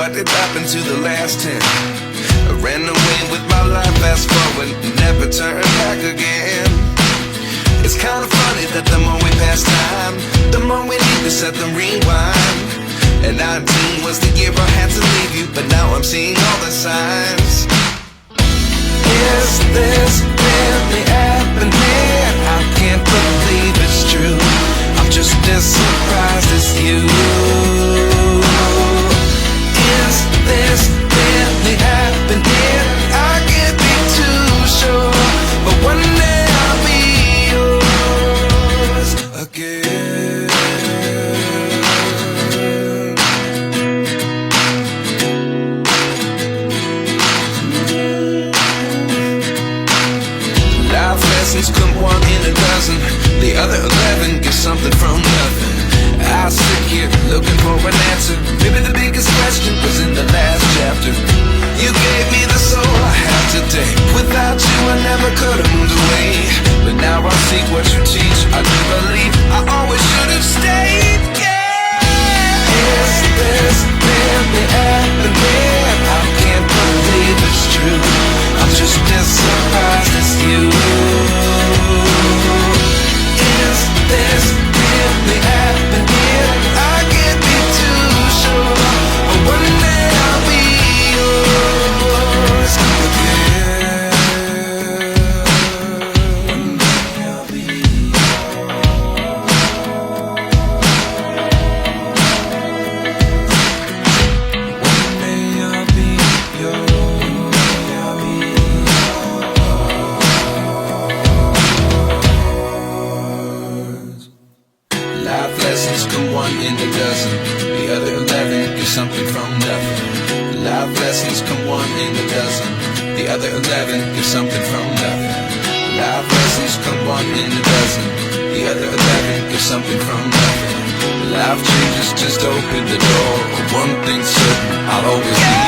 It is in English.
what did happen to the last 10? I ran away with my life, fast forward, never turn back again. It's kind of funny that the more we pass time, the more we need to set the rewind. And 19 was the year I had to leave you, but now I'm seeing all the signs. Is this really happening? I can't believe it's true. I'm just as surprised as you. Is this really happening? I can't be too sure, but one day I'll be yours again. Life lessons come one in a dozen. The other 11 get something from nothing. I sit here looking for an answer. Maybe the biggest question was in the last chapter. You gave me the soul I have today. Without you I never could have moved away. But now I see what you teach. I do believe I always should have stayed. Yeah. Is this really happening? I can't believe it's true. I'm just as surprised as you. Is this really happening? I can't be too sure, but one day I'll be yours again. One day I'll be One day I'll be yours. Life lessons come one in a dozen. The other 11 get something from nothing. Life lessons come one in a dozen. The other 11 get something from nothing. Life lessons come one in a dozen. The other 11 get something from nothing. Life changes just open the door. One thing's certain, I'll always be